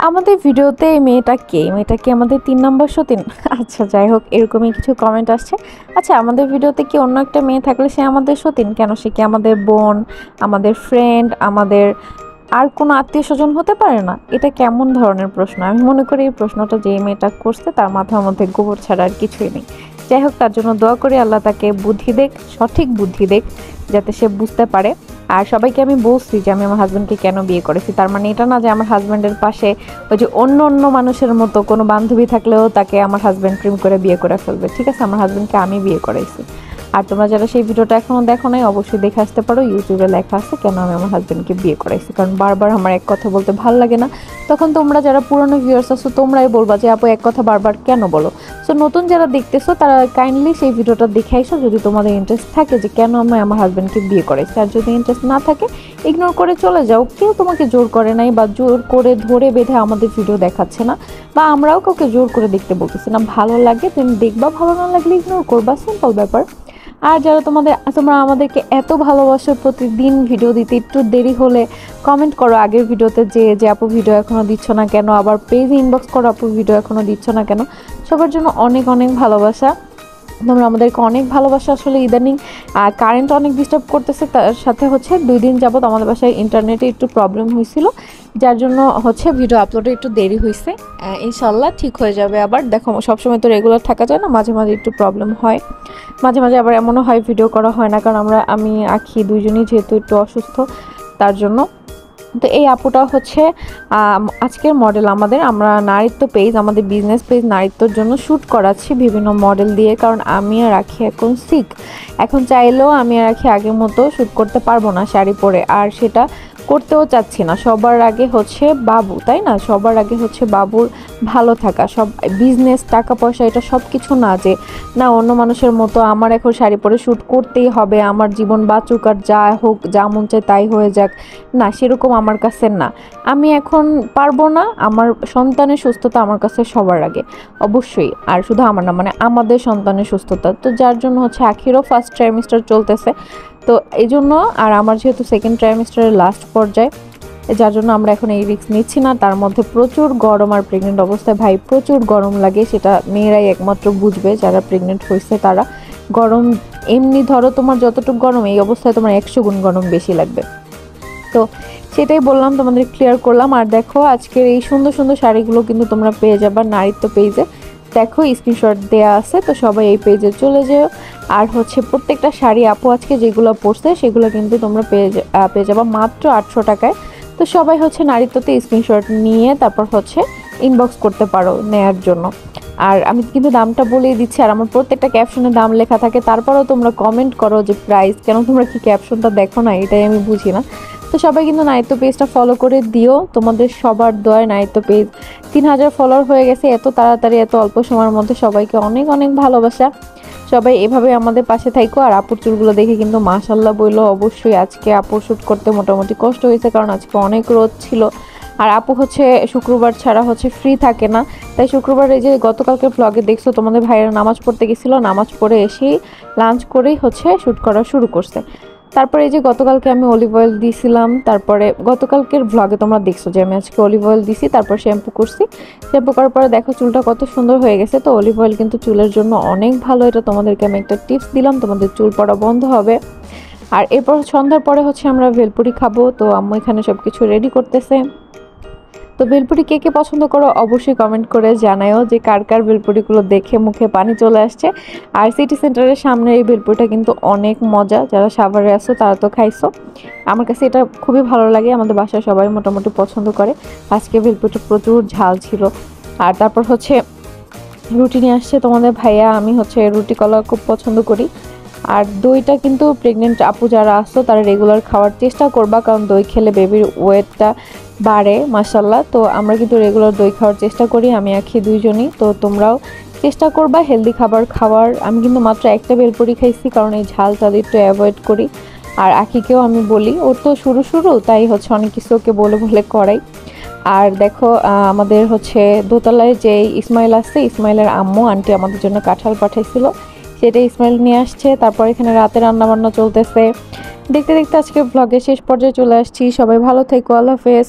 আমাদের ভিডিওতে এই মেয়েটা কে? মেয়েটা কি আমাদের ৩ নাম্বার সতীন? আচ্ছা যাই হোক, এরকমই কিছু কমেন্ট আসছে। আচ্ছা, আমাদের ভিডিওতে কি অন্য একটা মেয়ে থাকলে সে আমাদের সতীন কেন? সে কি আমাদের বোন, আমাদের ফ্রেন্ড, আমাদের আর কোনো আত্মীয়স্বজন হতে পারে না? এটা কেমন ধরনের প্রশ্ন? আমি মনে করি এই প্রশ্নটা যে মেয়েটা করছে তার মাথার মধ্যে গোবর ছাড়া আর কিছুই নেই। যাই হোক, তার জন্য দোয়া করি আল্লাহ তাকে বুদ্ধি দেক, সঠিক বুদ্ধি দেক, যাতে সে বুঝতে পারে। আর সবাইকে আমি বলছি যে আমি আমার হাজব্যান্ডকে কেন বিয়ে করেছি, তার মানে এটা না যে আমার হাজব্যান্ডের পাশে ওই যে অন্য অন্য মানুষের মতো কোনো বান্ধবী থাকলেও তাকে আমার হাজব্যান্ড প্রেম করে বিয়ে করে ফেলবে। ঠিক আছে, আমার হাজব্যান্ডকে আমি বিয়ে করাইছি। আর তোমরা যারা সেই ভিডিওটা এখনো দেখো নাই, অবশ্যই দেখে আসতে পারো, ইউটিউবে লেখা আছে কেন আমি আমার হাজব্যান্ডকে বিয়ে করাইছি। কারণ বারবার আমার এক কথা বলতে ভালো লাগে না, তখন তোমরা যারা পুরনো ভিউয়ার্স আছো তোমরাই বলবা যে আপু এক কথা বারবার কেন বলো। সো নতুন যারা দেখতেছো তারা কাইন্ডলি সেই ভিডিওটা দেখে আইসো যদি তোমাদের ইন্টারেস্ট থাকে যে কেন আমি আমার হাজব্যান্ডকে বিয়ে করাইছি। আর যদি ইন্টারেস্ট না থাকে ইগনোর করে চলে যাও, কেউ তোমাকে জোর করে নাই বা জোর করে ধরে বেঁধে আমাদের ভিডিও দেখাচ্ছে না, বা আমরাও কাউকে জোর করে দেখতে বলতেছি না। ভালো লাগে তুমি দেখবা, ভালো না লাগলে ইগনোর করবা, সিম্পল ব্যাপার। আর যারা তোমরা আমাদেরকে এত ভালোবাসো, প্রতিদিন ভিডিও দিতে একটু দেরি হলে কমেন্ট করো আগের ভিডিওতে যে আপু ভিডিও এখনো দিচ্ছ না কেন, আবার পেজে ইনবক্স করো আপু ভিডিও এখনো দিচ্ছ না কেন। সবার জন্য অনেক অনেক ভালোবাসা। তোমরা আমাদেরকে অনেক ভালোবাসা। আসলে ইদানিং কারেন্ট অনেক ডিস্টার্ব করতেছে, তার সাথে হচ্ছে 2 দিন যাবত আমাদের বাসায় ইন্টারনেটে একটু প্রবলেম হয়েছিল, যার জন্য হচ্ছে ভিডিও আপলোডে একটু দেরি হয়েছে। ইনশাল্লাহ ঠিক হয়ে যাবে। আবার দেখো, সবসময় তো রেগুলার থাকা যায় না, মাঝে মাঝে একটু প্রবলেম হয়, মাঝে মাঝে আবার এমনও হয় ভিডিও করা হয় না, কারণ আমি আঁখি দুইজনই যেহেতু একটু অসুস্থ, তার জন্য। তো এই আপুটা হচ্ছে আজকের মডেল আমরা নারীত্ব পেজ, আমাদের বিজনেস পেজ নারীত্বর জন্য শ্যুট করাচ্ছি বিভিন্ন মডেল দিয়ে, কারণ আমি আর রাখি এখন সিক। এখন চাইলেও আমি আর রাখি আগের মতো শ্যুট করতে পারবো না শাড়ি পরে, আর সেটা করতেও চাচ্ছি না। সবার আগে হচ্ছে বাবু, তাই না? সবার আগে হচ্ছে বাবুর ভালো থাকা। সব বিজনেস, টাকা পয়সা, এটা সব কিছু না যে না অন্য মানুষের মতো আমার এখন শাড়ি পরে শ্যুট করতেই হবে, আমার জীবন বাঁচুক আর যা হোক, যা মন চায় তাই হয়ে যাক, না সেরকম আমার কাছে না। আমি এখন পারবো না। আমার সন্তানের সুস্থতা আমার কাছে সবার আগে, অবশ্যই। আর শুধু আমার না, মানে আমাদের সন্তানের সুস্থতা। তো যার জন্য হচ্ছে আখিরও ফার্স্ট ট্রাইমেস্টার চলতেছে, তো এই জন্য, আর আমার যেহেতু সেকেন্ড ট্রাইমেস্টারের লাস্ট পর্যায়ে, যার জন্য আমরা এখন এই রিস্ক নিচ্ছি না। তার মধ্যে প্রচুর গরম, আর প্রেগনেন্ট অবস্থায় ভাই প্রচুর গরম লাগে, সেটা মেয়েরাই একমাত্র বুঝবে যারা প্রেগনেন্ট হয়েছে তারা। গরম এমনি ধরো তোমার যতটুকু গরম, এই অবস্থায় তোমার 100 গুণ গরম বেশি লাগবে। তো সেটাই বললাম, তোমাদের ক্লিয়ার করলাম। আর দেখো, আজকের এই সুন্দর সুন্দর শাড়িগুলো কিন্তু তোমরা পেয়ে যাবা নারীত্ব পেজে। দেখো স্ক্রিনশট দেয়া আছে, তো সবাই এই পেজে চলে যেও। আর হচ্ছে প্রত্যেকটা শাড়ি আপু আজকে যেগুলো পরছে সেগুলো কিন্তু তোমরা পেয়ে যাবা মাত্র 800 টাকায়। তো সবাই হচ্ছে নারীত্বতে স্ক্রিনশট নিয়ে তারপর হচ্ছে ইনবক্স করতে পারো নেয়ার জন্য। আর আমি কিন্তু দামটা বলেই দিচ্ছি, আর আমার প্রত্যেকটা ক্যাপশনে দাম লেখা থাকে, তারপরেও তোমরা কমেন্ট করো যে প্রাইস কেন। তোমরা কি ক্যাপশনটা দেখো না? এটাই আমি বুঝি না। তো সবাই কিন্তু নারীত্ব পেজটা ফলো করে দিও, তোমাদের সবার দয়ায় নারীত্ব পেজ 3000 ফলোয়ার হয়ে গেছে এত তাড়াতাড়ি, এত অল্প সময়ের মধ্যে। সবাইকে অনেক অনেক ভালোবাসা। সবাই এভাবে আমাদের পাশে থাকো। আর আপুর চুলগুলো দেখে কিন্তু মাশাল্লাহ বললো অবশ্যই। আজকে আপুর শ্যুট করতে মোটামুটি কষ্ট হয়েছে, কারণ আজকে অনেক রোদ ছিল। আর আপু হচ্ছে শুক্রবার ছাড়া হচ্ছে ফ্রি থাকে না, তাই শুক্রবার এই যে গতকালকে ব্লগে দেখছো তোমাদের ভাইয়েরা নামাজ পড়তে গেছিলো, নামাজ পড়ে এসেই লাঞ্চ করেই হচ্ছে শ্যুট করা শুরু করছে। তারপরে এই যে গতকালকে আমি অলিভ অয়েল দিয়েছিলাম, তারপরে গতকালকের ভ্লগে তোমরা দেখছো যে আমি আজকে অলিভ অয়েল দিছি, তারপর শ্যাম্পু করছি। শ্যাম্পু করার পরে দেখো চুলটা কত সুন্দর হয়ে গেছে। তো অলিভ অয়েল কিন্তু চুলের জন্য অনেক ভালো, এটা তোমাদেরকে আমি একটা টিপস দিলাম, তোমাদের চুল পড়া বন্ধ হবে। আর এরপর সন্ধ্যার পরে হচ্ছে আমরা ভেলপুরি খাবো, তো আম্মু এখানে সব কিছু রেডি করতেছে। তো ভেলপুরি কে কে পছন্দ করো অবশ্যই কমেন্ট করে জানাও যে কার কার ভেলপুরিগুলো দেখে মুখে পানি চলে আসছে। আর সিটি সেন্টারের সামনে এই ভেলপুরিটা কিন্তু অনেক মজা, যারা সাভারে আসো তারা তো খাইছো। আমার কাছে এটা খুবই ভালো লাগে, আমাদের বাসায় সবাই মোটামুটি পছন্দ করে। আজকে ভেলপুরিটা প্রচুর ঝাল ছিল। আর তারপর হচ্ছে রুটি নিয়ে আসছে তোমাদের ভাইয়া। আমি হচ্ছে রুটি কলা খুব পছন্দ করি। আর দইটা কিন্তু প্রেগনেন্ট আপু যারা আসছো তারা রেগুলার খাওয়ার চেষ্টা করবা, কারণ দই খেলে বেবির ওয়েটটা বাড়ে মাশাল্লাহ। তো আমরা কিন্তু রেগুলার দই খাওয়ার চেষ্টা করি, আমি আঁখি দুইজনই। তো তোমরাও চেষ্টা করবা হেলদি খাবার খাওয়ার। আমি কিন্তু মাত্র একটা ভেলপুরি খাইছি, কারণ এই ঝাল একটু অ্যাভয়েড করি। আর আঁখিকেও আমি বলি, ও তো শুরু তাই হচ্ছে অনেক কিছু ওকে বলে বলে করাই। আর দেখো আমাদের হচ্ছে দোতলায় যে ইসমাইল আছে, ইসমাইলের আম্মু আন্টি আমাদের জন্য কাঁঠাল পাঠাইছিল, সেটা ইসমাইল নিয়ে আসছে। তারপর এখানে রাতে রান্নাবান্না চলতেছে। দেখতে দেখতে আজকে ব্লগের শেষ পর্যায়ে চলে আসছি। সবাই ভালো থেকো, আল্লাহ হাফেজ।